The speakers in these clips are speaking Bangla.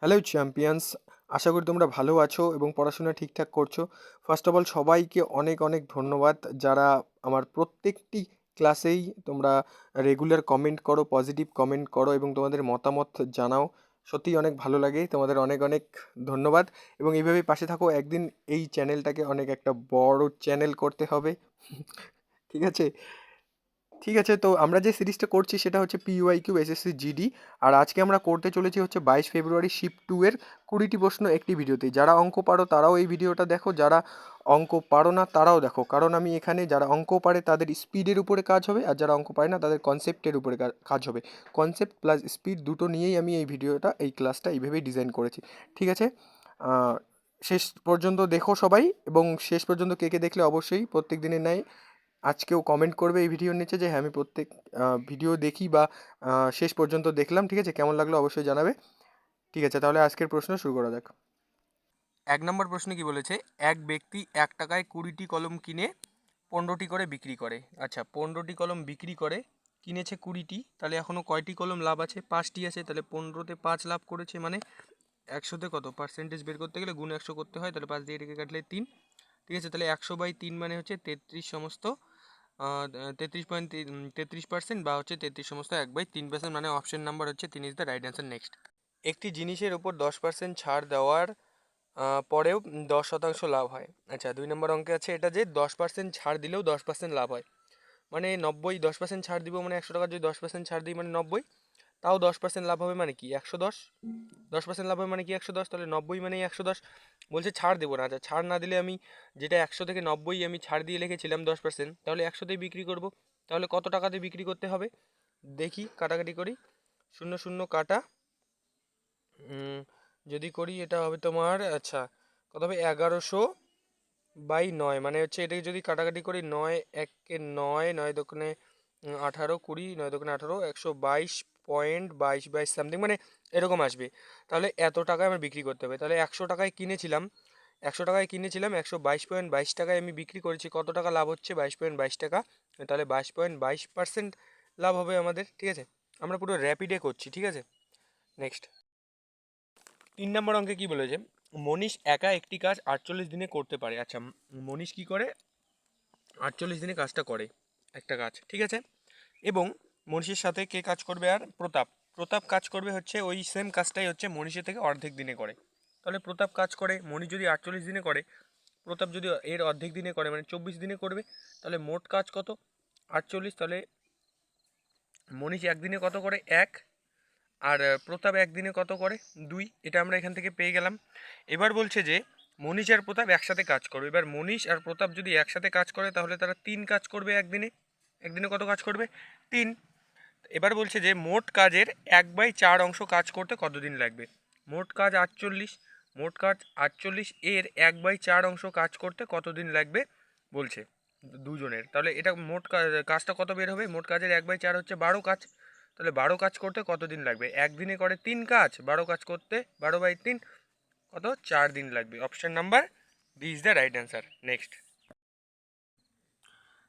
হ্যালো চ্যাম্পিয়ন্স, আশা করি তোমরা ভালো আছো এবং পড়াশোনা ঠিকঠাক করছো। ফার্স্ট অফ অল সবাইকে অনেক অনেক ধন্যবাদ, যারা আমার প্রত্যেকটি ক্লাসেই তোমরা রেগুলার কমেন্ট করো, পজিটিভ কমেন্ট করো এবং তোমাদের মতামত জানাও। সত্যিই অনেক ভালো লাগে, তোমাদের অনেক অনেক ধন্যবাদ। এবং এইভাবেই পাশে থাকো, একদিন এই চ্যানেলটাকে অনেক একটা বড় চ্যানেল করতে হবে। ঠিক আছে? ঠিক আছে, তো আমরা যে সিরিজটা করছি সেটা হচ্ছে পিইউআইকিউ এসএসসি জিডি। আর আজকে আমরা করতে চলেছি হচ্ছে 22 ফেব্রুয়ারি শিফট 2 এর 20টি প্রশ্ন একটি ভিডিওতে। যারা অঙ্ক পারো তারাও এই ভিডিওটা দেখো, যারা অঙ্ক পারো না তারাও দেখো, কারণ আমি এখানে যারা অঙ্ক পারে তাদের স্পিডের উপরে কাজ হবে, আর যারা অঙ্ক পারে না তাদের কনসেপ্টের উপরে কাজ হবে। কনসেপ্ট প্লাস স্পিড দুটো নিয়েই আমি এই ভিডিওটা, এই ক্লাসটা এইভাবেই ডিজাইন করেছি। ঠিক আছে, আহ, শেষ পর্যন্ত দেখো সবাই, এবং শেষ পর্যন্ত কে কে দেখলে অবশ্যই প্রত্যেক দিনের ন্যায় আজকেও কমেন্ট করবে এই ভিডিওর নিচে যে হ্যাঁ আমি প্রত্যেক ভিডিও দেখি বা শেষ পর্যন্ত দেখলাম। ঠিক আছে, কেমন লাগলো অবশ্যই জানাবে। ঠিক আছে, তাহলে আজকের প্রশ্ন শুরু করা যাক। 1 নম্বর প্রশ্নে কি বলেছে, এক ব্যক্তি 1 টাকায় 20টি কলম কিনে 15টি করে বিক্রি করে। আচ্ছা, 15টি কলম বিক্রি করে, কিনেছে 20টি, তাহলে এখনো কয়টি কলম লাভ আছে? 5টি আছে, তাহলে 15তে 5 লাভ করেছে, মানে 100তে কত পার্সেন্টেজ বের করতে গেলে গুণ 100 করতে হয়, তাহলে 5 দিয়ে এটাকে কাটলে 3। ঠিক আছে, তাহলে 100/3 মানে হচ্ছে 33 সমস্ত 33% বা হচ্ছে 33/3%, মানে অপশন নাম্বার হচ্ছে 3 is the right answer. Next, একটি জিনিসের উপর 10% ছাড় দেওয়ার পরেও 10% লাভ হয়। আচ্ছা, 2 নম্বর অঙ্কে আছে এটা যে 10% ছাড় দিলেও 10% লাভ হয়, মানে 90, 10% ছাড় দিব মানে 100 টাকা, যদি 10% ছাড় দিই মানে 90, তাও 10% লাভ হবে মানে কি 110, 10% লাভ হবে মানে কি 110, তাহলে 90 মানে 110। বলছে ছাড় দেবো না। আচ্ছা, ছাড় না দিলে আমি যেটা 100 থেকে 90 আমি ছাড় দিয়ে লিখেছিলাম 10%, তাহলে 100তেই বিক্রি করব। তাহলে কত টাকাতে বিক্রি করতে হবে দেখি, কাটাকাটি করি। 0 0 কাটা, যদি করি এটা হবে তোমার, আচ্ছা কত হবে, 1100/9, মানে হচ্ছে এটাকে যদি কাটাকাটি করি, 9 একে 9, 9 দোকানে 18, 20, 9 দোকানে 18, 122.22 সামথিং, মানে এরকম আসবে। তাহলে এত টাকায় আমার বিক্রি করতে হবে। তাহলে 100 টাকায় কিনেছিলাম, 122.22 টাকায় আমি বিক্রি করেছি, কত টাকা লাভ হচ্ছে? 22.22 টাকা, তাহলে 22.22% লাভ হবে আমাদের। ঠিক আছে, আমরা পুরো র্যাপিডে করছি। ঠিক আছে, নেক্সট, 3 নম্বর অঙ্কে কি বলেছে, মনীষ একা একটি কাজ 48 দিনে করতে পারে। আচ্ছা, মনীষ কি করে 48 দিনে কাজটা করে, একটা কাজ। ঠিক আছে, এবং মনীষের সাথে কে কাজ করবে? আর প্রতাপ। প্রতাপ কাজ করবে হচ্ছে ওই সেম কাজটাই হচ্ছে মনীষের থেকে অর্ধেক দিনে করে। তাহলে প্রতাপ কাজ করে, মনীষ যদি 48 দিনে করে, প্রতাপ যদি এর অর্ধেক দিনে করে মানে 24 দিনে করবে, তাহলে মোট কাজ কত? 48। তাহলে মনীষ একদিনে কত করে? 1। আর প্রতাপ একদিনে কত করে? 2। এটা আমরা এখান থেকে পেয়ে গেলাম। এবার বলছে যে মনীষ আর প্রতাপ একসাথে কাজ করবে। এবার মনীষ আর প্রতাপ যদি একসাথে কাজ করে তাহলে তারা 3 কাজ করবে একদিনে। একদিনে কত কাজ করবে? 3। এবার বলছে যে মোট কাজের 1/4 অংশ কাজ করতে কতদিন লাগবে? মোট কাজ 48, মোট কাজ 48, এর 1/4 অংশ কাজ করতে কতদিন লাগবে বলছে দুজনের। তাহলে এটা মোট কাজটা কত বের হবে? মোট কাজের 1/4 হচ্ছে 12 কাজ, তাহলে 12 কাজ করতে কতদিন লাগবে? একদিনে করে 3 কাজ, 12 কাজ করতে 12/3 কত? 4 দিন লাগবে। Option number B is the right answer. Next,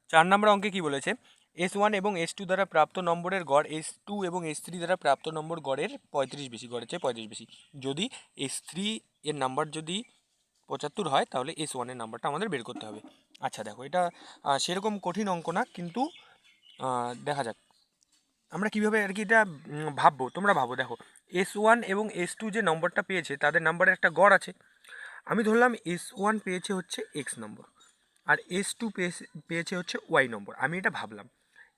4 নম্বর অঙ্কে কি বলেছে, S1 এবং S2 দ্বারা প্রাপ্ত নম্বরের গড় S2 এবং S3 দ্বারা প্রাপ্ত নম্বর গড়ের 35 বেশি, গড়ের চেয়ে 35 বেশি। যদি S3 এর নাম্বার যদি 75 হয় তাহলে S1 এর নাম্বারটা আমাদের বের করতে হবে। আচ্ছা দেখো, এটা সেরকম কঠিন অঙ্ক না, কিন্তু দেখা যাক আমরা কীভাবে আর কি এটা ভাববো। তোমরা ভাবো, দেখো S1 এবং S2 যে নম্বরটা পেয়েছে তাদের নাম্বারের একটা গড় আছে। আমি ধরলাম S1 পেয়েছে হচ্ছে X নম্বর, আর S2 পেয়েছে হচ্ছে ওয়াই নম্বর। আমি এটা ভাবলাম।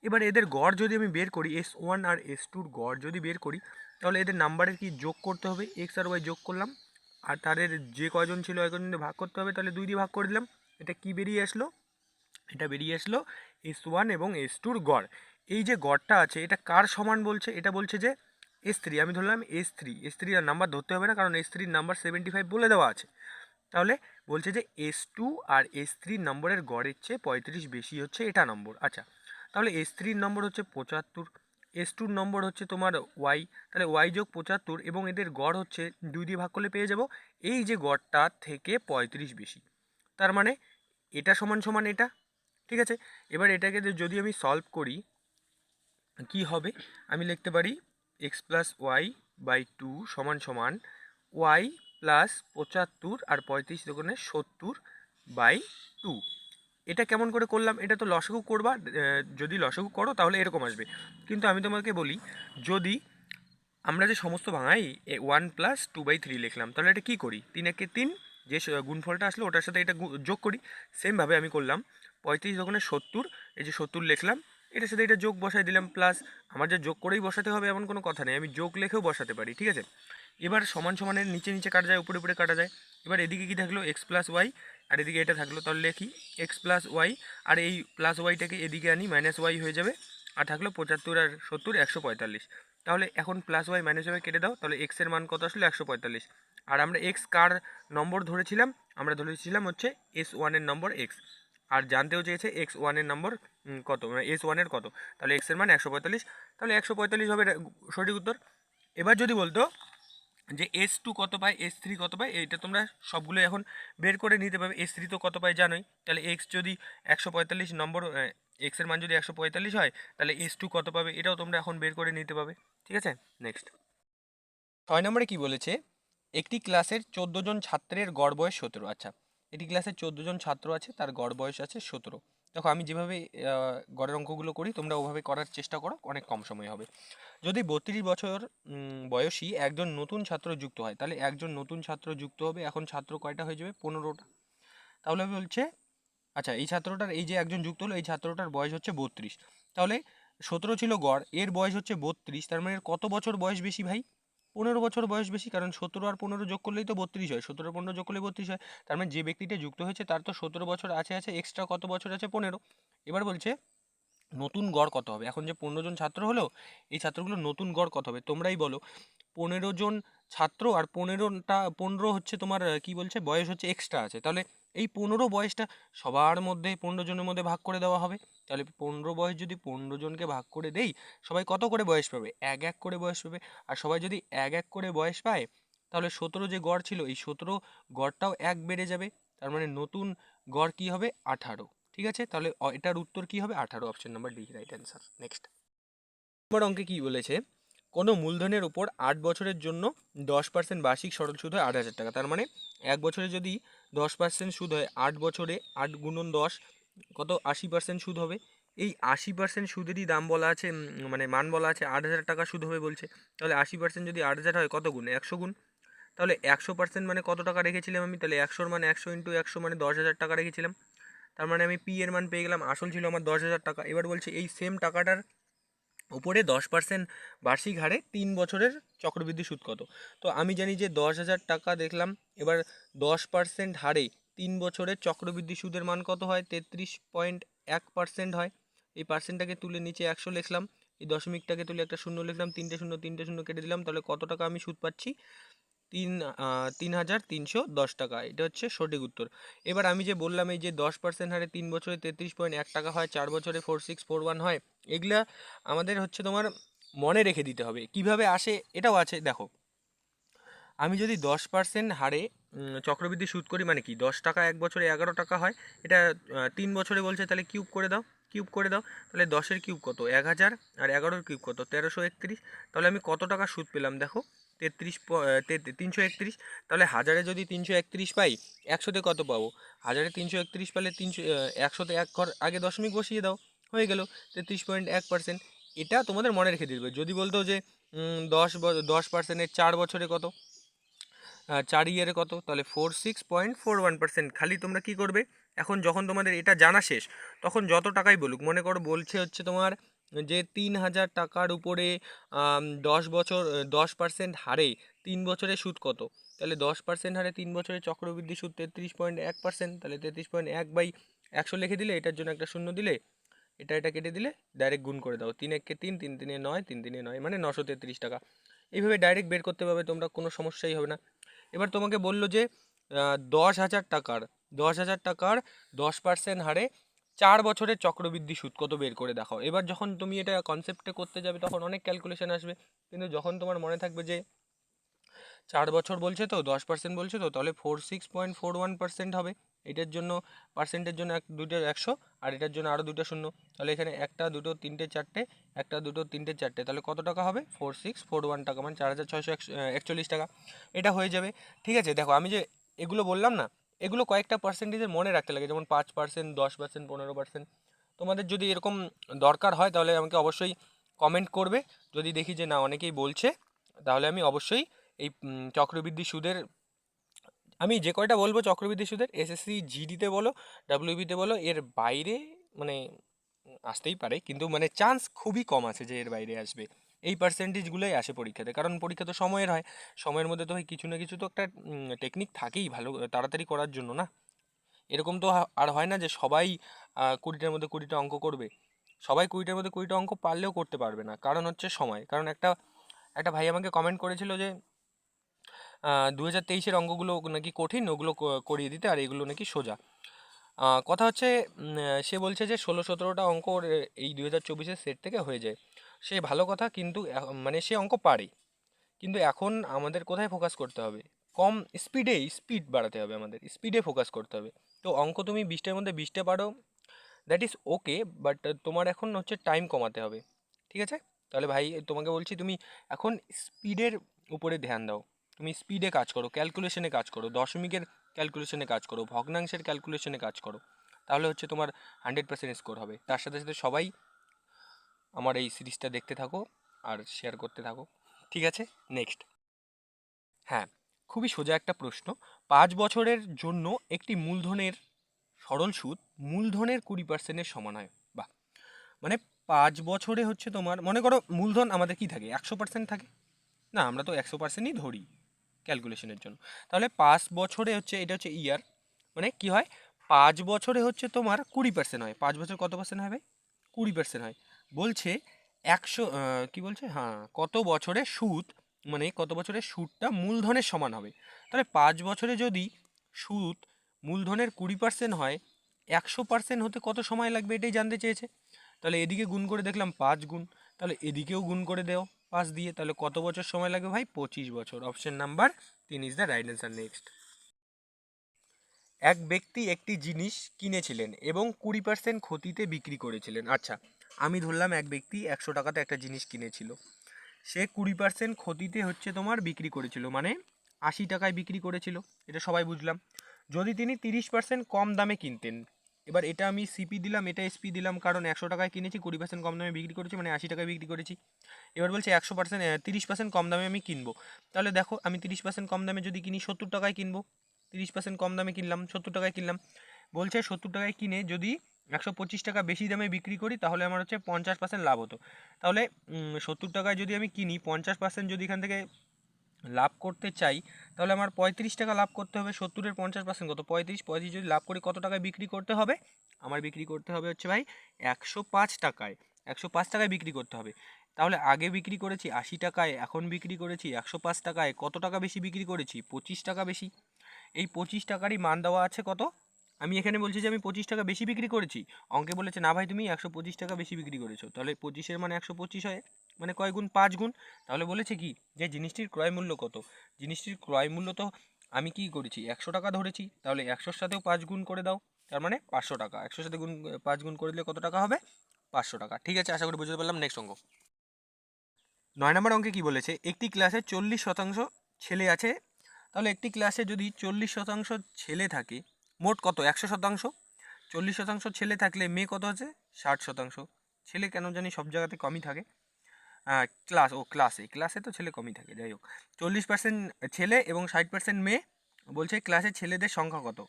এবার এদের গড় যদি আমি বের করি, S1 আর S2-র গড় যদি বের করি, তাহলে এদের নাম্বারের কি যোগ করতে হবে? এক্স আর ওয়াই যোগ করলাম, আর তাদের যে কয়জন ছিল ওই কয়জন ভাগ করতে হবে, তাহলে 2 দিয়ে ভাগ করে দিলাম। এটা কি বেরিয়ে আসলো? এটা বেরিয়ে আসলো S1 এবং S2-র গড়। এই যে গড়টা আছে এটা কার সমান বলছে? এটা বলছে যে S3। আমি ধরলাম S3 আর নাম্বার ধরতে হবে না, কারণ S3-র নাম্বার 75 বলে দেওয়া আছে। তাহলে বলছে যে S2 আর S3 নম্বরের গড়ের চেয়ে 35 বেশি হচ্ছে এটা নম্বর। আচ্ছা, তাহলে S3-র নম্বর হচ্ছে 75, S2-র নম্বর হচ্ছে তোমার ওয়াই, তাহলে ওয়াই যোগ 75, এবং এদের গড় হচ্ছে 2 দিয়ে ভাগ করলে পেয়ে যাব এই যে গড়টা থেকে 35 বেশি। তার মানে এটা সমান সমান এটা। ঠিক আছে, এবার এটাকে যদি আমি সলভ করি কি হবে? আমি লিখতে পারি x + y/2 সমান সমান ওয়াই প্লাস 75 আর 35 দুগুণে 70/2। এটা কেমন করে করলাম? এটা তো লসাগু করবা, যদি লসাগু করো তাহলে এরকম আসবে। কিন্তু আমি তোমাকে বলি, যদি আমরা যে সমস্ত ভাঙাই 1+2/3 লিখলাম, তাহলে এটা কী করি? 3 যে গুণফলটা আসলো ওটার সাথে এটা যোগ করি। সেমভাবে আমি করলাম 35 দুগুণে 70, এই যে 70 লিখলাম, এটার সাথে এটা যোগ বসাই দিলাম, প্লাস আমার যে যোগ করেই বসাতে হবে এমন কোনো কথা নেই, আমি যোগ লিখেও বসাতে পারি, ঠিক আছে? এবার সমান সমানের নিচে নিচে কাটা যায়, উপরে উপরে কাটা যায়। এবার এদিকে কি থাকলো? x+y, আর এদিকে এটা থাকলো, তাহলে লিখি x+y, আর এই প্লাস ওয়াইটাকে এদিকে আনি, -y হয়ে যাবে, আর থাকলো 75 আর 70 145। তাহলে এখন প্লাস ওয়াই মাইনাস ওয়াই কেটে দাও, তাহলে এক্স এর মান কত আসলো? 145। আর আমরা এক্স কার নম্বর ধরেছিলাম? আমরা ধরেছিলাম হচ্ছে S1 এর নম্বর এক্স, আর জানতেও চেয়েছে x1 এর নম্বর কত, মানে S1 এর কত, তাহলে এক্স এর মান 145, তাহলে 145 হবে সঠিক উত্তর। এবার যদি বলতো যে S2 কত পায়, S3 কত পায়, এইটা তোমরা সবগুলো এখন বের করে নিতে পারবে। S3 তো কত পায় জানোই, তাহলে এক্স যদি 145 নম্বর, এক্স এর মান যদি 145 হয়, তাহলে S2 কত পাবে এটাও তোমরা এখন বের করে নিতে পারবে, ঠিক আছে? নেক্সট 6 নম্বরে কি বলেছে? একটি ক্লাসের 14 জন ছাত্রের গড় বয়স 17। আচ্ছা, একটি ক্লাসের 14 জন ছাত্র আছে, তার গড় বয়স আছে 17। দেখো আমি যেভাবে গড়ের অঙ্কগুলো করি তোমরা ওভাবে করার চেষ্টা করো, অনেক কম সময় হবে। যদি 32 বছর বয়সী একজন নতুন ছাত্র যুক্ত হয়, তাহলে একজন নতুন ছাত্র যুক্ত হবে, এখন ছাত্র কয়টা হয়ে যাবে? 15টা। তাহলে বলছে, আচ্ছা এই ছাত্রটার, এই যে একজন যুক্ত হলো, এই ছাত্রটার বয়স হচ্ছে 32, তাহলে 17 ছিল গড়, এর বয়স হচ্ছে 32, তার মানে এর কত বছর বয়স বেশি ভাই? 15 বছর বয়স বেশি, কারণ 17 আর 15 যোগ করলেই তো 32 হয়, 17 15 যোগ করলে 32 হয়। তার মানে যে ব্যক্তিটা যুক্ত হয়েছে তার তো 17 বছর আছে, এক্সট্রা কত বছর আছে? 15। এবার বলছে নতুন গড় কত হবে? এখন যে 15 জন ছাত্র হলো, এই ছাত্রগুলো নতুন গড় কত হবে তোমরাই বলো। 15 জন ছাত্র আর 15 হচ্ছে তোমার কি বলছে, বয়স হচ্ছে এক্সট্রা আছে, তাহলে এই 15 বয়সটা সবার মধ্যে 15 জনের মধ্যে ভাগ করে দেওয়া হবে। তাহলে 15 বয়স যদি 15 জনকে ভাগ করে দেই, সবাই কত করে বয়স পাবে? এক এক করে বয়স পাবে। আর সবাই যদি এক এক করে বয়স পায়, তাহলে 17 যে গড় ছিল, এই 17 গড়টাও এক বেড়ে যাবে, তার মানে নতুন গড় কি হবে? 18। ঠিক আছে, তাহলে এটার উত্তর কি হবে? 18, option number D right answer. Next নম্বর অঙ্কে কি বলেছে? কোনো মূলধনের উপর 8 বছরের জন্য 10% বার্ষিক সরল সুদ হয় 8,000 টাকা। তার মানে 1 বছরে যদি 10% সুদ হয়, 8 বছরে 8 গুণন 10 কত? 80% সুদ হবে। এই 80% সুদেরই দাম বলা আছে, মানে মান বলা আছে 8,000 টাকা সুদ হবে বলছে। তাহলে 80% যদি 8,000 হয়, কত গুণ? 100 গুণ। তাহলে 100% মানে কত টাকা রেখেছিলাম আমি? তাহলে 100 মানে 100 ইন্টু 100 মানে 10,000 টাকা রেখেছিলাম। তার মানে আমি পি এর মান পেয়ে গেলাম, আসল ছিল আমার 10,000 টাকা। এবার বলছে এই সেম টাকাটার উপরে 10% বার্ষিক হারে 3 বছরের চক্রবৃদ্ধি সুদ কত? তো আমি জানি যে 10,000 টাকা দেখলাম, এবার 10% হারে 3 বছরের চক্রবৃদ্ধি সুদের মান কত হয়? 33.1% হয়। এই পার্সেন্টটাকে তুলে নিচে 100 লিখলাম, এই দশমিকটাকে তুলে একটা শূন্য লিখলাম, তিনটে শূন্য কেটে দিলাম, তাহলে কত টাকা আমি সুদ পাচ্ছি? 3,310 টাকা। এটা হচ্ছে সঠিক উত্তর। এবার আমি যে বললাম এই যে 10% হারে 3 বছরে 33.1 টাকা হয়, 4 বছরে 4641 হয়, এগুলা আমাদের হচ্ছে তোমার মনে রেখে দিতে হবে। কিভাবে আসে এটাও আছে, দেখো আমি যদি 10% হারে চক্রবৃদ্ধি সুদ করি, মানে কি 10 টাকা 1 বছরে 11 টাকা হয়, এটা 3 বছরে বলছে, তাহলে কিউব করে দাও, কিউব করে দাও, তাহলে 10-এর কিউব কত? 1000, আর 11-এর কিউব কত? 1331। তাহলে আমি কত টাকা সুদ পেলাম দেখো? 331। তাহলে হাজারে যদি 331 পাই, 100-তে কত পাবো? হাজারে 331 পেলে 100-তে এক ঘর আগে দশমিক বসিয়ে দাও, হয়ে গেল 33.1%। এটা তোমাদের মনে রেখে দিবে। যদি বলতো যে 10%-এর 4 বছরে কত, 4 ইয়ারে কত, তাহলে 46.41%। খালি তোমরা কি করবে, এখন যখন তোমাদের এটা জানা শেষ, তখন যত টাকাই বলুক, মনে করো বলছে হচ্ছে তোমার যে 3,000 টাকার উপরে 10 বছর 10% হারে 3 বছরে সুদ কত, তাহলে 10% হারে 3 বছরে চক্রবৃদ্ধি সুদ 33.1%, তাহলে 33.1/100 লিখে দিলে, এটার জন্য একটা শূন্য দিলে, এটা কেটে দিলে, ডাইরেক্ট গুণ করে দাও, 3 1 3, 3 3 9, 3 3 9 মানে 933 টাকা। এইভাবে ডাইরেক্ট বের করতে পারবে তোমরা, কোনো সমস্যাই হবে না। এবার তোমাকে বললো যে 10,000 টাকার 10% হারে 4 বছরের চক্রবৃদ্ধি সুদ কত, বের করে দেখাও। এবার যখন তুমি এটা কনসেপ্টে করতে যাবে তখন অনেক ক্যালকুলেশন আসবে, কিন্তু যখন তোমার মনে থাকবে যে 4 বছর বলছে তো 10% বলছে তো, তাহলে 46.41% হবে। এটার জন্য পার্সেন্টের জন্য দুইটা 100, আর এটার জন্য আরও দুটো শূন্য। তাহলে এখানে একটা দুটো তিনটে চারটে, একটা দুটো তিনটে চারটে, তাহলে কত টাকা হবে? 4641 টাকা, মানে 4641 টাকা। এটা হয়ে যাবে। ঠিক আছে, দেখো আমি যে এগুলো বললাম না, এগুলো কয়েকটা পার্সেন্টেজের মনে রাখতে লাগে, যেমন 5%, 10%, 15%। তোমাদের যদি এরকম দরকার হয় তাহলে আমাকে অবশ্যই কমেন্ট করবে। যদি দেখি যে না অনেকেই বলছে, তাহলে আমি অবশ্যই এই চক্রবৃদ্ধি সুদের, আমি যে কয়টা বলবো চক্রবৃদ্ধি সুদের, এসএসসি জিডিতে বলো, ডাব্লিউবিতে বলো, এর বাইরে মানে আসতেই পারে, কিন্তু মানে চান্স খুবই কম আছে যে এর বাইরে আসবে। এই পার্সেন্টেজগুলোই আসে পরীক্ষাতে, কারণ পরীক্ষা তো সময়ের হয়, সময়ের মধ্যে তো কিছু না কিছু তো একটা টেকনিক থাকেই ভালো তাড়াতাড়ি করার জন্য না। এরকম তো আর হয় না যে সবাই 20টার মধ্যে 20টা অঙ্ক করবে। সবাই 20টার মধ্যে 20টা অঙ্ক পারলেও করতে পারবে না, কারণ হচ্ছে সময়। কারণ একটা একটা ভাই আমাকে কমেন্ট করেছিল যে 2023-এর অঙ্কগুলো নাকি কঠিন, ওগুলো করিয়ে দিতে, আর এগুলো নাকি সোজা। কথা হচ্ছে সে বলছে যে 16-17টা অঙ্ক ওর এই 2024-এর সেট থেকে হয়ে যায়। সে ভালো কথা, কিন্তু মানে সে অঙ্ক পারে, কিন্তু এখন আমাদের কোথায় ফোকাস করতে হবে? কম স্পিড বাড়াতে হবে, আমাদের স্পিডে ফোকাস করতে হবে। তো অঙ্ক তুমি 20টার মধ্যে 20টা পারো, দ্যাট ইজ ওকে, বাট তোমার এখন হচ্ছে টাইম কমাতে হবে। ঠিক আছে, তাহলে ভাই তোমাকে বলছি তুমি এখন স্পিডের উপরে ধ্যান দাও। তুমি স্পিডে কাজ করো, ক্যালকুলেশনে কাজ করো, দশমিকের ক্যালকুলেশনে কাজ করো, ভগ্নাংশের ক্যালকুলেশনে কাজ করো, তাহলে হচ্ছে তোমার 100% স্কোর হবে। তার সাথে সাথে সবাই আমার এই সিরিজটা দেখতে থাকো আর শেয়ার করতে থাকো। ঠিক আছে, নেক্সট। হ্যাঁ, খুবই সোজা একটা প্রশ্ন। 5 বছরের জন্য একটি মূলধনের সরল সুদ মূলধনের 20%-এর সমান হয়। বাহ, মানে 5 বছরে হচ্ছে তোমার, মনে করো মূলধন আমাদের কি থাকে, 100% থাকে না, আমরা তো 100%ই ধরি ক্যালকুলেশনের জন্য। তাহলে 5 বছরে হচ্ছে, এটা হচ্ছে ইয়ার, মানে কি হয়, 5 বছরে হচ্ছে তোমার 20% হয়। 5 বছর কত পার্সেন্ট হবে? 20% হয়। বলছে 100, কি বলছে, হ্যাঁ, কত বছরে সুদ, মানে কত বছরে সুদটা মূলধনের সমান হবে। তাহলে 5 বছরে যদি সুদ মূলধনের 20% হয়, 100% হতে কত সময় লাগবে এটাই জানতে চেয়েছে। তাহলে এদিকে গুণ করে দেখলাম 5 গুণ, তাহলে এদিকেও গুণ করে দেও 5 দিয়ে, তাহলে কত বছর সময় লাগবে ভাই? 25 বছর। Option number 3 is the right answer. Next. এক ব্যক্তি একটি জিনিস কিনেছিলেন এবং 20% ক্ষতিতে বিক্রি করেছিলেন। আচ্ছা, আমি ধরলাম এক ব্যক্তি 100 টাকাতে একটা জিনিস কিনেছিল, সে 20% ক্ষতিতে হচ্ছে তোমার বিক্রি করেছিল, মানে 80 টাকায় বিক্রি করেছিল, এটা সবাই বুঝলাম। যদি তিনি 30% কম দামে কিনতেন, এবার এটা আমি সিপি দিলাম, এটা এসপি দিলাম, কারণ 100 টাকায় কিনেছি, 20% কম দামে বিক্রি করেছি, মানে 80 টাকায় বিক্রি করেছি। এবার বলছে 30% কম দামে আমি কিনবো। তাহলে দেখো, আমি 30% কম দামে যদি কিনি 70 টাকায় কিনবো, 30% কম দামে কিনলাম, 70 টাকায় কিনলাম। বলছে 70 টাকায় কিনে যদি 125 টাকা বেশি দামে বিক্রি করি, তাহলে আমার হচ্ছে 50% লাভ হতো। তাহলে 70 টাকায় যদি আমি কিনি, 50% যদি এখান থেকে লাভ করতে চাই, তাহলে আমার 35 টাকা লাভ করতে হবে। 70-এর 50% কত? 35। 35 যদি লাভ করি, কত টাকায় বিক্রি করতে হবে? আমার বিক্রি করতে হবে হচ্ছে ভাই 105 টাকায়। 105 টাকায় বিক্রি করতে হবে। তাহলে আগে বিক্রি করেছি 80 টাকায়, এখন বিক্রি করেছি 105 টাকায়। কত টাকা বেশি বিক্রি করেছি? 25 টাকা বেশি। এই 25 টাকারই মান দেওয়া আছে কত? আমি এখানে বলছি যে আমি 25 টাকা বেশি বিক্রি করেছি, অঙ্কে বলেছে না ভাই তুমি 125 টাকা বেশি বিক্রি করেছো। তাহলে 25-এর মানে 125 হয়, মানে কয় গুণ? 5 গুণ। তাহলে বলেছে কি, যে জিনিসটির ক্রয় মূল্য কত? জিনিসটির ক্রয় মূল্য তো আমি কি করেছি, 100 টাকা ধরেছি, তাহলে 100-র সাথেও 5 গুণ করে দাও, তার মানে 500 টাকা। 100-র সাথে 5 গুণ করে দিলে কত টাকা হবে? 500 টাকা। ঠিক আছে, আশা করি বুঝতে পারলাম। নেক্সট অঙ্ক। 9 নম্বর অঙ্কে কি বলেছে, একটি ক্লাসে 40% ছেলে আছে। তাহলে একটি ক্লাসে যদি 40% ছেলে থাকে, মোট কত? 100%। 40% ছেলে থাকলে মেয়ে কত আছে? 60%। ছেলে কেন জানি সব জায়গাতে কমই থাকে। ক্লাসে তো ছেলে কমই থাকে, যাই হোক। 40% ছেলে এবং 60% মেয়ে। বলছে ক্লাসে ছেলেদের সংখ্যা কত?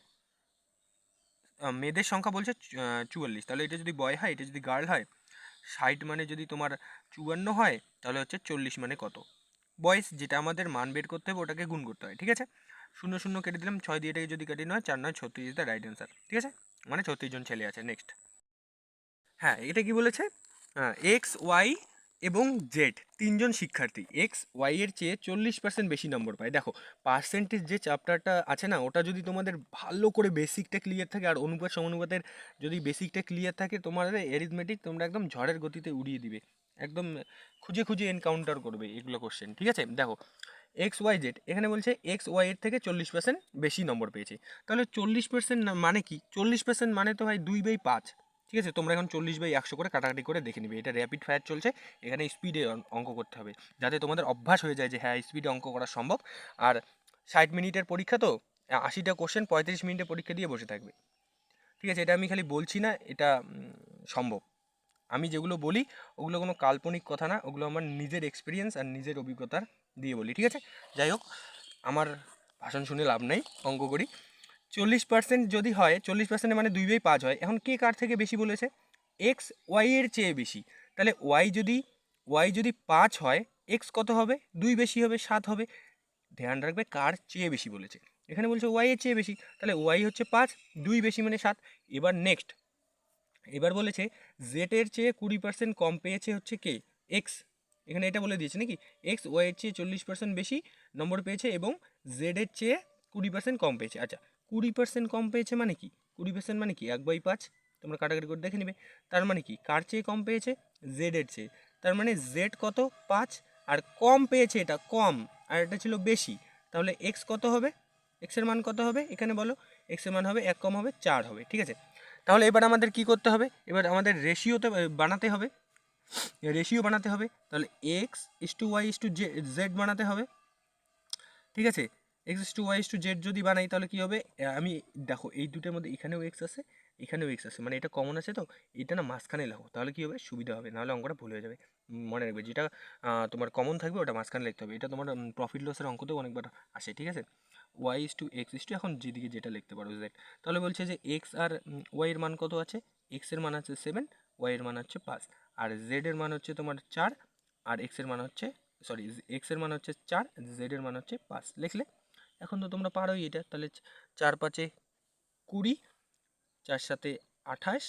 মেয়েদের সংখ্যা বলছে 44। তাহলে এটা যদি বয় হয়, এটা যদি গার্ল হয়, 60 মানে যদি তোমার 54 হয়, তাহলে হচ্ছে 40 মানে কত? বয়েস, যেটা আমাদের মান বের করতে হবে ওটাকে গুণ করতে হয়। ঠিক আছে, 0 0 কেটে দিলাম, 6 দিয়ে এটাকে যদি কাটি, নয় 4 9 36 ইজ দ্য রাইট অ্যান্সার। ঠিক আছে, মানে 36 জন ছেলে আছে। নেক্সট। হ্যাঁ, এটা কি বলেছে, এক্স ওয়াই এবং জেড 3জন শিক্ষার্থী এক্স ওয়াই এর চেয়ে 40% বেশি নম্বর পায়। দেখো, পার্সেন্টেজ যে চ্যাপ্টারটা আছে না, ওটা যদি তোমাদের ভালো করে বেসিকটা ক্লিয়ার থাকে, আর অনুপাত সমানুপাতের যদি বেসিকটা ক্লিয়ার থাকে, তোমাদের অ্যারিথমেটিক তোমরা একদম ঝড়ের গতিতে উড়িয়ে দিবে, একদম খুঁজে খুঁজে এনকাউন্টার করবে এগুলো কোশ্চেন। ঠিক আছে, দেখো এক্স ওয়াই জেড, এখানে বলছে এক্স ওয়াই এর থেকে 40% বেশি নম্বর পেয়েছে। তাহলে 40% মানে কি? 40% মানে তো ভাই 2/5। ঠিক আছে, তোমরা এখন 40/100 করে কাটাকাটি করে দেখে নিবে। এটা র্যাপিড ফায়ার চলছে, এখানে স্পিডে অঙ্ক করতে হবে, যাতে তোমাদের অভ্যাস হয়ে যায় যে হ্যাঁ স্পিডে অঙ্ক করা সম্ভব। আর 60 মিনিটের পরীক্ষা তো, 80টা কোশ্চেন 35 মিনিটে পরীক্ষা দিয়ে বসে থাকবে। ঠিক আছে, এটা আমি খালি বলছি না, এটা সম্ভব। আমি যেগুলো বলি ওগুলো কোনো কাল্পনিক কথা না, ওগুলো আমার নিজের এক্সপিরিয়েন্স আর নিজের অভিজ্ঞতার দিয়ে বলি। ঠিক আছে, যাই হোক, আমার ভাষণ শুনে লাভ নেই, অঙ্ক করি। 40% যদি হয়, 40% মানে 2/5 হয়। এখন কে কার থেকে বেশি বলেছে? এক্স ওয়াই এর চেয়ে বেশি। তাহলে ওয়াই যদি 5 হয়, এক্স কত হবে? 2 বেশি হবে, 7 হবে। ধ্যান রাখবে কার চেয়ে বেশি বলেছে, এখানে বলছে ওয়াই এর চেয়ে বেশি, তাহলে ওয়াই হচ্ছে 5, 2 বেশি মানে 7। এবার নেক্সট, এবার বলেছে জেড এর চেয়ে 20% কম পেয়েছে হচ্ছে কে? এক্স। এখানে এটা বলে দিয়েছে নাকি, এক্স ওয়াই এর চেয়ে 40% বেশি নম্বর পেয়েছে এবং জেড এর চেয়ে 20% কম পেয়েছে। আচ্ছা, 20% কম পেয়েছে মানে কি? 20% মানে কি? 1/5। তোমরা কাটাকাটি করে দেখে নিবে। তার মানে কি, কার চেয়ে কম পেয়েছে? জেড এর চেয়ে। তার মানে জেড কত? 5। আর কম পেয়েছে, এটা কম, আর এটা ছিল বেশি। তাহলে এক্স কত হবে? এক্সের মান কত হবে এখানে বলো? এক্সের মান হবে 1 কম হবে 4 হবে। ঠিক আছে, তাহলে এবার আমাদের কি করতে হবে? এবার আমাদের রেশিওতে বানাতে হবে, রেশিও বানাতে হবে। তাহলে x is to Y is to Z বানাতে হবে। ঠিক আছে, x is to Y is to Z যদি বানাই তাহলে কি হবে? আমি দেখো এই দুটোর মধ্যে এখানেও এক্স আছে, এখানেও এক্স আছে, মানে এটা কমন আছে, তো এটা না মাঝখানে লাগো, তাহলে কি হবে? সুবিধা হবে, নাহলে অঙ্কটা ভুল হয়ে যাবে। মনে রাখবে, যেটা তোমার কমন থাকবে ওটা মাঝখানে লিখতে হবে। এটা তোমার প্রফিট লসের অঙ্কতেও অনেকবার আসে। ঠিক আছে, Y is to x is to, এখন যেদিকে যেটা লিখতে পারো জেড। তাহলে বলছে যে এক্স আর ওয়াই এর মান কত আছে? এক্স এর মান আছে 7, ওয়াই এর মান হচ্ছে 5, আর জেড এর মান হচ্ছে তোমার 4, আর এক্স এর মান হচ্ছে, সরি, এক্স এর মান হচ্ছে 4, জেড এর মান হচ্ছে 5। লিখলে এখন তো তোমরা পারোই এটা। তাহলে 4 5 20, 4 7 28,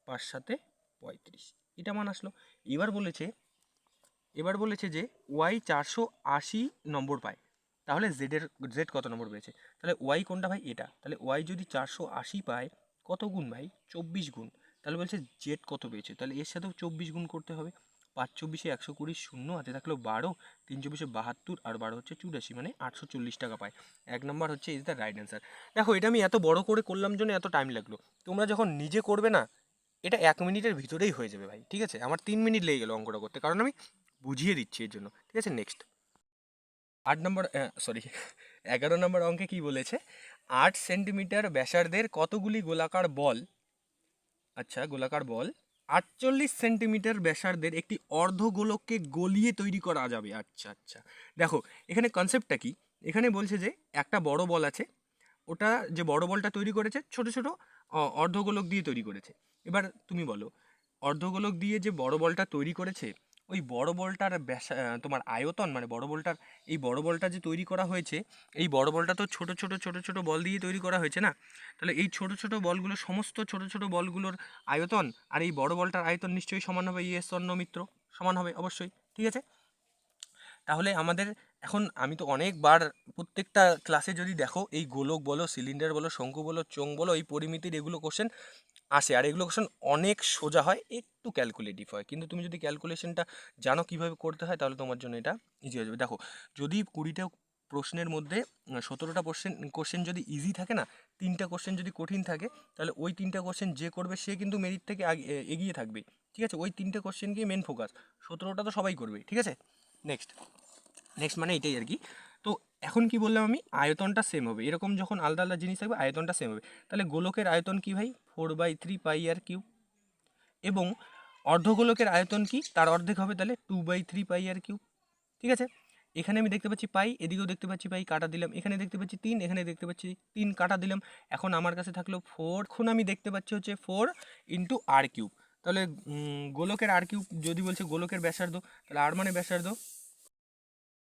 5 7 35, এটা মান আসলো। এবার বলেছে, যে ওয়াই 480 নম্বর পায়, তাহলে জেড কত নম্বর পেয়েছে? তাহলে ওয়াই কোনটা ভাই? এটা। তাহলে ওয়াই যদি 480 পায়, কত গুণ ভাই? 24 গুণ। তাহলে বলছে জেড কত পেয়েছে, তাহলে এর সাথেও 24 গুণ করতে হবে। 5 24 120, শূন্য হাতে থাকলো 12, 3 24 72, আর 12 হচ্ছে 84, মানে 840 টাকা পায়। 1 নম্বর হচ্ছে ইজ দ্য রাইট অ্যান্সার। দেখো, এটা আমি এত বড় করে করলাম জন্য এত টাইম লাগলো, তোমরা যখন নিজে করবে না, এটা 1 মিনিটের ভিতরেই হয়ে যাবে ভাই। ঠিক আছে, আমার 3 মিনিট লেগে গেলো অঙ্কটা করতে, কারণ আমি বুঝিয়ে দিচ্ছি এর জন্য। ঠিক আছে, নেক্সট 8 নম্বর, সরি 11 নম্বর অঙ্কে কি বলেছে? 8 সেন্টিমিটার ব্যাসার্ধের কতগুলি গোলাকার বল, আচ্ছা গোলাকার বল 48 সেন্টিমিটার ব্যাসার্ধের একটি অর্ধগোলককে গলিয়ে তৈরি করা যাবে। আচ্ছা আচ্ছা, দেখো এখানে কনসেপ্টটা কি? এখানে বলছে যে একটা বড় বল আছে, ওটা যে বড় বলটা তৈরি করেছে ছোট ছোট অর্ধগোলক দিয়ে তৈরি করেছে। এবার তুমি বলো, অর্ধগোলক দিয়ে যে বড় বলটা তৈরি করেছে, ওই বড় বলটার তোমার আয়তন, মানে বড় বলটার, এই বড় বলটা যে তৈরি করা হয়েছে, এই বড় বলটা তো ছোট ছোট ছোট ছোট বল দিয়ে তৈরি করা হয়েছে না? তাহলে এই ছোট ছোট বলগুলো, সমস্ত ছোট ছোট বলগুলোর আয়তন আর এই বড় বলটার আয়তন নিশ্চয়ই সমান হবে। ইয়েস অর নো মিত্র? সমান হবে অবশ্যই। ঠিক আছে, তাহলে আমাদের এখন, আমি তো অনেকবার প্রত্যেকটা ক্লাসে যদি দেখো, এই গোলক বলো, সিলিন্ডার বলো, শঙ্কু বলো, চোঙ বলো, এই পরিমিতির এগুলো কোশ্চেন আসে, আর এগুলো কোশ্চেন অনেক সোজা হয়, একটু ক্যালকুলেটিভ হয়, কিন্তু তুমি যদি ক্যালকুলেশনটা জানো কীভাবে করতে হয়, তাহলে তোমার জন্য এটা ইজি হয়ে যাবে। দেখো, যদি 20টা প্রশ্নের মধ্যে 17টা কোশ্চেন যদি ইজি থাকে না, 3টা কোশ্চেন যদি কঠিন থাকে, তাহলে ওই 3টা কোশ্চেন যে করবে সে কিন্তু মেরিট থেকে এগিয়ে থাকবে। ঠিক আছে, ওই 3টে কোশ্চেনকেই মেন ফোকাস, 17টা তো সবাই করবে। ঠিক আছে, নেক্সট মানে এটাই আর কি। তো এখন কি বললাম আমি? আয়তনটা সেম হবে, এরকম যখন আলাদা আলাদা জিনিস থাকবে আয়তনটা সেম হবে। তাহলে গোলকের আয়তন কি ভাই? 4/3 পাই আর কিউব। এবং অর্ধগোলকের আয়তন কি? তার অর্ধেক হবে, তাহলে 2/3 পাই আর কিউব। ঠিক আছে, এখানে আমি দেখতে পাচ্ছি পাই, এদিকেও দেখতে পাচ্ছি পাই, কাটা দিলাম। এখানে দেখতে পাচ্ছি 3, এখানে দেখতে পাচ্ছি 3, কাটা দিলাম। এখন আমার কাছে থাকলো 4, এখন আমি দেখতে পাচ্ছি হচ্ছে 4 ইন্টু আর কিউব। তাহলে গোলকের আর কিউব যদি বলছে গোলকের ব্যাসার্ধ, তাহলে আর মানে ব্যাসার্ধ,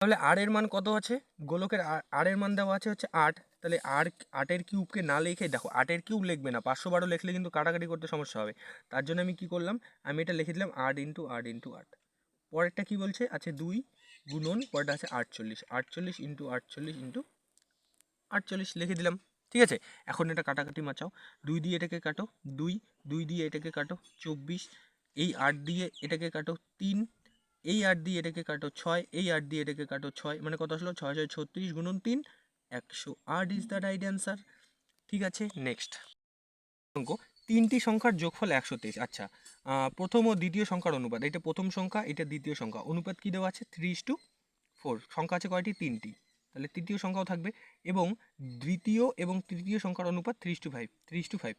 তাহলে আর এর মান কত আছে? গোলকের আর এর মান দেওয়া আছে হচ্ছে 8। তাহলে আর 8-এর কিউবকে না লিখে, দেখো 8-এর কিউব লিখবে না, 512 লিখলে কিন্তু কাটাকাটি করতে সমস্যা হবে। তার জন্য আমি কি করলাম, আমি এটা লিখে দিলাম 8 ইন্টু 8 ইন্টু 8। পরেরটা কি বলছে? আছে 2 গুণন, পরেরটা আছে 48, 48 ইন্টু 48 ইন্টু 48 লিখে দিলাম। ঠিক আছে, এখন এটা কাটাকাটি মাচাও, 2 দিয়ে এটাকে কাটো 2, 2 দিয়ে এটাকে কাটো 24, এই 8 দিয়ে এটাকে কাটো 3, এই 8 দিয়ে এটাকে কাটো 6, এই 8 দিয়ে এটাকে কাটো 6, মানে কত আসলো 6 6 36 গুণন 3 108 ইজ দ্য রাইট অ্যান্সার। ঠিক আছে, নেক্সট অঙ্ক, তিনটি সংখ্যার যোগফল 123। আচ্ছা, প্রথম ও দ্বিতীয় সংখ্যার অনুপাত, এটা প্রথম সংখ্যা, এটা দ্বিতীয় সংখ্যা, অনুপাত কি দেওয়া আছে 3:4, সংখ্যা আছে কয়টি 3টি, তাহলে তৃতীয় সংখ্যাও থাকবে, এবং দ্বিতীয় এবং তৃতীয় সংখ্যার অনুপাত 3:5, 3:5।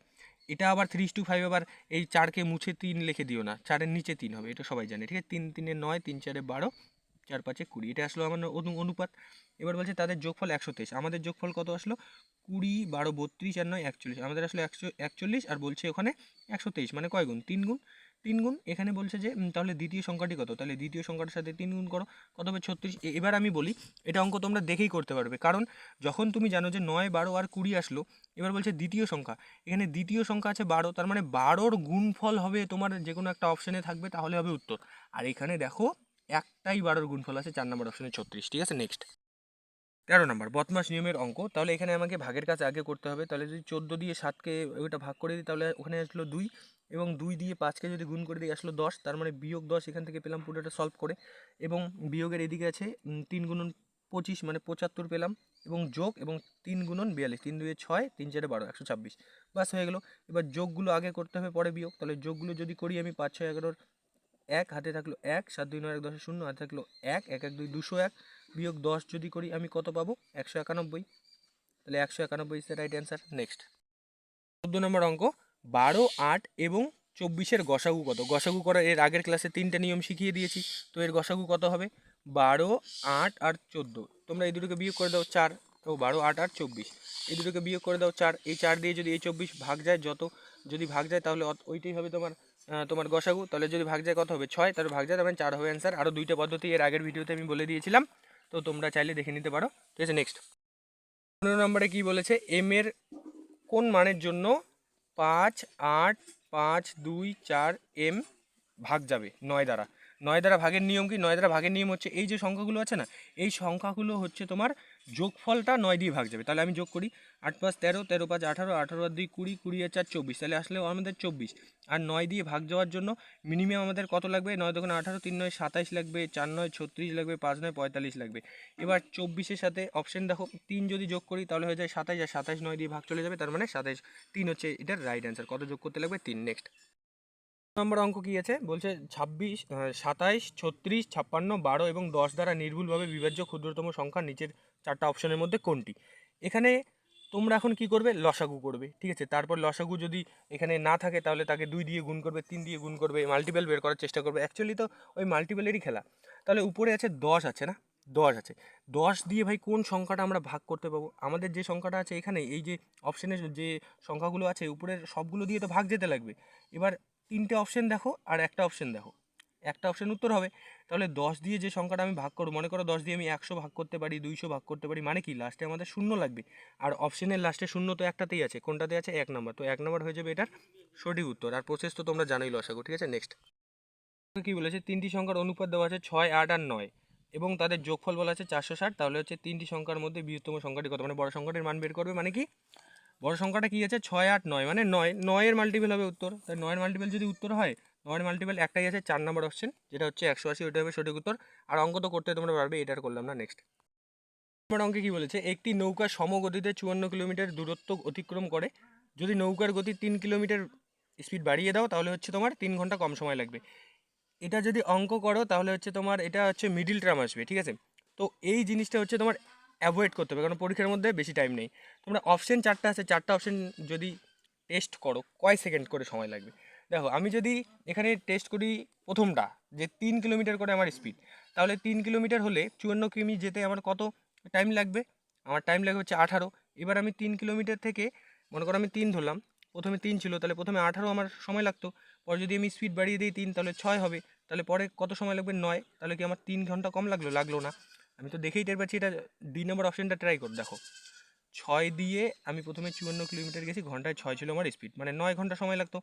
এটা আবার 3:5 আবার এই 4কে মুছে 3 লিখে দিও না, 4-এর নিচে 3 হবে, এটা সবাই জানে। ঠিক আছে, 3 3 9, 3 4 12, 4 5 20, এটা আসলো আমার অনুপাত। এবার বলছে তাদের যোগফল 123, আমাদের যোগফল কত আসলো 20 12 32 আর 9 41, আমাদের আসলে 141, আর বলছে ওখানে 123, মানে কয় গুণ 3 গুণ, 3 গুণ। এখানে বলছে যে তাহলে দ্বিতীয় সংখ্যাটি কত, তাহলে দ্বিতীয় সংখ্যাটার সাথে 3 গুণ করো, কত হবে 36। এবার আমি বলি এটা অঙ্ক তোমরা দেখেই করতে পারবে, কারণ যখন তুমি জানো যে 9 12 আর 20 আসলো, এবার বলছে দ্বিতীয় সংখ্যা, এখানে দ্বিতীয় সংখ্যা আছে 12, তার মানে 12-র গুণফল হবে তোমার যে কোনো একটা অপশানে থাকবে, তাহলে হবে উত্তর। আর এখানে দেখো একটাই 12-র গুণফল আছে 4 নম্বর অপশানে 36। ঠিক আছে, নেক্সট 13 নম্বর বদমাস নিয়মের অঙ্ক, তাহলে এখানে আমাকে ভাগের কাজ আগে করতে হবে, তাহলে যদি 14 দিয়ে 7কে ওইটা ভাগ করে দিই, তাহলে ওখানে আসলো 2, এবং 2 দিয়ে 5কে যদি গুণ করে দিই আসলো 10, তার মানে বিয়োগ 10 এখান থেকে পেলাম পুরোটা সলভ করে, এবং বিয়োগের এদিকে আছে 3 গুণন 25, মানে 75 পেলাম, এবং যোগ, এবং 3 গুণন 42, 3 2 6, 3 4 12, 126, বাস হয়ে গেল। এবার যোগগুলো আগে করতে হবে, পরে বিয়োগ, তাহলে যোগগুলো যদি করি আমি 5 6 11, 1 হাতে থাকলো 1, 7 2 9 1 10 0, হাতে থাকলো 1 1 1 2 201, বিয়োগ 10 যদি করি আমি কত পাবো 191, তাহলে 191 is the right answer. Next 14 নম্বর অঙ্ক, 12 8 এবং 24-এর গসাগু কত, গসাগু করার এর আগের ক্লাসে 3টে নিয়ম শিখিয়ে দিয়েছি, তো এর গসাগু কত হবে 12 8 আর 14, তোমরা এই দুটোকে বিয়োগ করে দাও 4, তো 12 8 আর 24, এই দুটোকে বিয়োগ করে দাও 4, এই 4 দিয়ে যদি এই 24 ভাগ যায়, যদি ভাগ যায় তাহলে ওইটাই হবে তোমার গসাগু, তাহলে যদি ভাগ যায় কত হবে 6, তাহলে ভাগ যায় তার মানে 4 হবে অ্যান্সার। আরও 2টা পদ্ধতি এর আগের ভিডিওতে আমি বলে দিয়েছিলাম, তো তোমরা চাইলে দেখে নিতে পারো। ঠিক আছে, নেক্সট 15 নম্বরে কি বলেছে, এম এর কোন মানের জন্য 5 8 5 2 4 এম ভাগ যাবে 9 দ্বারা। 9 দ্বারা ভাগের নিয়ম কি, 9 দ্বারা ভাগের নিয়ম হচ্ছে এই যে সংখ্যাগুলো আছে না, এই সংখ্যাগুলো হচ্ছে তোমার যোগফলটা 9 দিয়ে ভাগ যাবে, তাহলে আমি যোগ করি 8 5 13, 13 5 18, 18 আর 2 20, 20 আর 4 24, তাহলে আসলে আমাদের 24, আর 9 দিয়ে ভাগ যাওয়ার জন্য মিনিমাম আমাদের কত লাগবে, 9 2 18, 3 9 27 লাগবে, 4 9 36 লাগবে, 5 9 45 লাগবে। এবার 24-এর সাথে অপশন দেখো 3 যদি যোগ করি তাহলে হয়ে যায় 27, আর 27 9 দিয়ে ভাগ চলে যাবে, তার মানে 27, 3 হচ্ছে এটার রাইট অ্যান্সার। কত যোগ করতে লাগবে 3। নেক্সট নম্বর অঙ্ক কি আছে বলছে 26 27 36 56 12 এবং 10 দ্বারা নির্ভুলভাবে বিভাজ্য ক্ষুদ্রতম সংখ্যা নিচের 4টা অপশনের মধ্যে কোনটি। এখানে তোমরা এখন কি করবে, লসাগু করবে। ঠিক আছে, তারপর লসাগু যদি এখানে না থাকে তাহলে তাকে 2 দিয়ে গুণ করবে, 3 দিয়ে গুণ করবে, মাল্টিপল বের করার চেষ্টা করবে, অ্যাকচুয়ালি তো ওই মাল্টিপলেরই খেলা। তাহলে উপরে আছে 10 আছে না, 10 আছে, 10 দিয়ে ভাই কোন সংখ্যাটা আমরা ভাগ করতে পাবো, আমাদের যে সংখ্যাটা আছে এখানে এই যে অপশনের যে সংখ্যাগুলো আছে উপরের সবগুলো দিয়ে তো ভাগ যেতে লাগবে। এবার 3টে অপশন দেখো আর একটা অপশন দেখো, একটা অপশন উত্তর হবে, তাহলে 10 দিয়ে যে সংখ্যাটা আমি ভাগ করবো, মনে করো 10 দিয়ে আমি 100 ভাগ করতে পারি, 200 ভাগ করতে পারি, মানে কি লাস্টে আমাদের শূন্য লাগবে, আর অপশনের লাস্টে শূন্য তো একটাতেই আছে, কোনটাতে আছে 1 নম্বর, তো 1 নম্বর হয়ে যাবে এটার সঠিক উত্তর। আর প্রসেস তো তোমরা জানোই লসাগু। ঠিক আছে, নেক্সট কি বলেছে, তিনটি সংখ্যার অনুপাত দেওয়া আছে 6 8 আর 9, এবং তাদের যোগফল বলা আছে 460, তাহলে হচ্ছে তিনটি সংখ্যার মধ্যে বৃহত্তম সংখ্যাটি কত, মানে বড় সংখ্যাটির মান বের করবে, মানে কি বড় সংখ্যাটা কি আছে 6 8 9, মানে 9 এর মাল্টিপল হবে উত্তর, তাই 9 এর মাল্টিপল যদি উত্তর হয়, 9 এর মাল্টিপল একটাই আছে 4 নম্বর অপশন, যেটা হচ্ছে 180, ওইটা হবে সঠিক উত্তর। আর অঙ্ক তো করতে তোমরা পারবে, এটার করলাম না। নেক্সট নম্বর অঙ্কে কি বলেছে, একটি নৌকা সমগতিতে 54 কিলোমিটার দূরত্ব অতিক্রম করে, যদি নৌকার গতি 3 কিলোমিটার স্পিড বাড়িয়ে দাও তাহলে হচ্ছে তোমার 3 ঘন্টা কম সময় লাগবে। এটা যদি অঙ্ক করো তাহলে হচ্ছে তোমার এটা হচ্ছে মিডিল টার্ম আসবে। ঠিক আছে, তো এই জিনিসটা হচ্ছে তোমার অ্যাভয়েড করতে হবে, কারণ পরীক্ষার মধ্যে বেশি টাইম নেই। তোমরা অপশন 4টা আছে, 4টা অপশন যদি টেস্ট করো কয় সেকেন্ড করে সময় লাগবে, দেখো আমি যদি এখানে টেস্ট করি প্রথমটা যে 3 কিলোমিটার করে আমার স্পিড, তাহলে 3 কিলোমিটার হলে 54 কিমি যেতে আমার কত টাইম লাগবে, আমার টাইম লাগবে হচ্ছে 18। এবার আমি 3 কিলোমিটার থেকে মনে করো আমি 3 ধরলাম, প্রথমে 3 ছিল, তাহলে প্রথমে 18 আমার সময় লাগতো, পরে যদি আমি স্পিড বাড়িয়ে দিই 3, তাহলে 6 হবে, তাহলে পরে কত সময় লাগবে 9, তাহলে কি আমার 3 ঘন্টা কম লাগলো না। আমি তো দেখেই টের পাচ্ছি, এটা 2 নম্বর অপশনটা ট্রাই কর, দেখো 6 দিয়ে আমি প্রথমে 54 কিলোমিটার গেছি, ঘন্টায় 6 ছিল আমার স্পিড, মানে 9 ঘন্টা সময় লাগতো।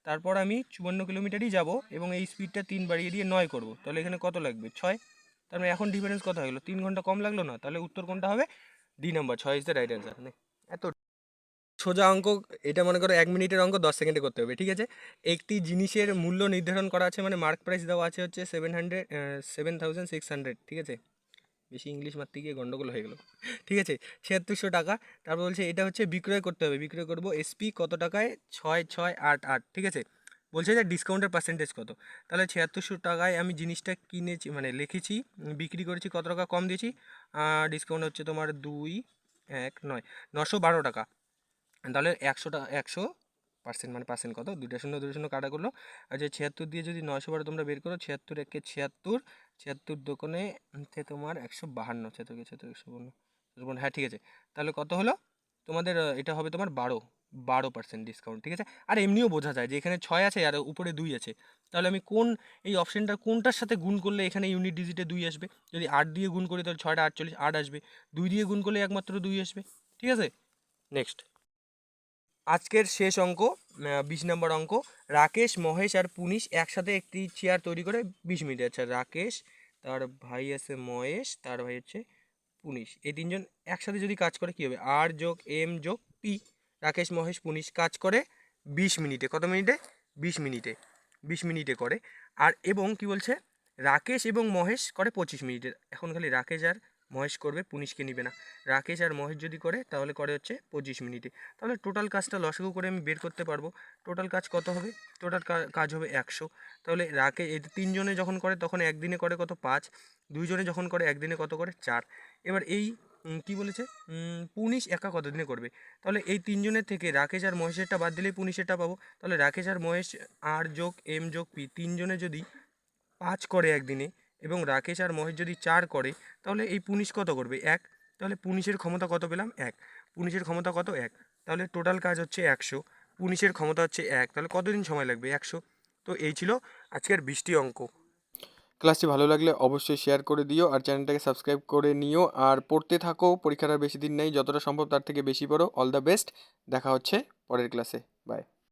তারপর আমি 54 কিলোমিটারই যাব এবং এই স্পিডটা 3 বাড়িয়ে দিয়ে 9 করব, তাহলে এখানে কত লাগবে 6, তার মানে এখন ডিফারেন্স কত হলো, 3 ঘন্টা কম লাগলো না, তাহলে উত্তর কোনটা হবে, D number 6 is the right answer. এত সোজা অঙ্ক, এটা মনে করো 1 মিনিটের অঙ্ক 10 সেকেন্ডে করতে হবে, ঠিক আছে। একটি জিনিসের মূল্য নির্ধারণ করা আছে, মানে মার্ক প্রাইস দেওয়া আছে হচ্ছে 7,600, ঠিক আছে। বেশি ইংলিশ মারতে গিয়ে গন্ডগোল হয়ে গেল, ঠিক আছে। 7600 টাকা। তারপর বলছে এটা হচ্ছে বিক্রয় করতে হবে, বিক্রয় করবো এসপি কত টাকায়, 6688, ঠিক আছে। বলছে যে ডিসকাউন্টের পার্সেন্টেজ কত। তাহলে 7600 টাকায় আমি জিনিসটা কিনেছি, মানে লিখেছি, বিক্রি করেছি কত টাকা কম দিয়েছি, ডিসকাউন্ট হচ্ছে তোমার 912 টাকা। তাহলে 100% মানে পার্সেন্ট কত, 2 শূন্য কাটা করলো। আর যে 76 দিয়ে যদি 912 তোমরা বের করো, 76 একে 76, 76 দোকানে হচ্ছে তোমার 152, 76 76 152, হ্যাঁ ঠিক আছে। তাহলে কত হলো তোমাদের, এটা হবে তোমার 12% ডিসকাউন্ট, ঠিক আছে। আর এমনিও বোঝা যায় যে এখানে 6 আছে আর উপরে 2 আছে। তাহলে আমি এই অপশানটা কোনটার সাথে গুণ করলে এখানে ইউনিট ডিজিটে 2 আসবে। যদি 8 দিয়ে গুণ করি তাহলে 6টা 48, 8 আসবে। 2 দিয়ে গুণ করলে একমাত্র 2 আসবে, ঠিক আছে। নেক্সট, আজকের শেষ অঙ্ক, 20 নম্বর অঙ্ক। রাকেশ, মহেশ আর পুনিশ একসাথে একটি চেয়ার তৈরি করে 20 মিনিটে। আচ্ছা, রাকেশ, তার ভাই আছে মহেশ, তার ভাই হচ্ছে পুনিশ, এই তিনজন একসাথে যদি কাজ করে কী হবে, আর যোগ এম যোগ পি। রাকেশ, মহেশ, পুনিশ কাজ করে 20 মিনিটে। কত মিনিটে? 20 মিনিটে। 20 মিনিটে করে। আর এবং কি বলছে, রাকেশ এবং মহেশ করে 25 মিনিটের। এখন খালি রাকেশ আর মহেশ করবে, পুনিশকে নিবে না। রাকেশ আর মহেশ যদি করে তাহলে করে হচ্ছে 25 মিনিটে। তাহলে টোটাল কাজটা লসাগু করে আমি বের করতে পারবো। টোটাল কাজ কত হবে? টোটাল কাজ হবে 100। তাহলে এই তিনজনে যখন করে তখন একদিনে করে কত, 5। দুইজনে যখন করে একদিনে কত করে, 4। এবার এই কি বলেছে, পুনিশ একা কত দিনে করবে? তাহলে এই তিনজনের থেকে রাকেশ আর মহেশেরটা বাদ দিলেই পুনিশেরটা পাবো। তাহলে রাকেশ আর মহেশ, আর যোগ এম যোগ পি, তিনজনে যদি 5 করে একদিনে এবং রাকেশ আর মহেশ যদি 4 করে, তাহলে এই পুনিশ কত করবে, 1। তাহলে পুনিশের ক্ষমতা কত পেলাম, 1। পুনিশের ক্ষমতা কত, 1। তাহলে টোটাল কাজ হচ্ছে 100, পুনিশের ক্ষমতা হচ্ছে 1। তাহলে কতদিন সময় লাগবে, 100। তো এই ছিল আজকের 20টি অঙ্ক। ক্লাসটি ভালো লাগলে অবশ্যই শেয়ার করে দিও আর চ্যানেলটাকে সাবস্ক্রাইব করে নিও। আর পড়তে থাকো, পরীক্ষার আর বেশি দিন নেই, যতটা সম্ভব তার থেকে বেশি পড়ো। অল দ্য বেস্ট, দেখা হচ্ছে পরের ক্লাসে, বাই।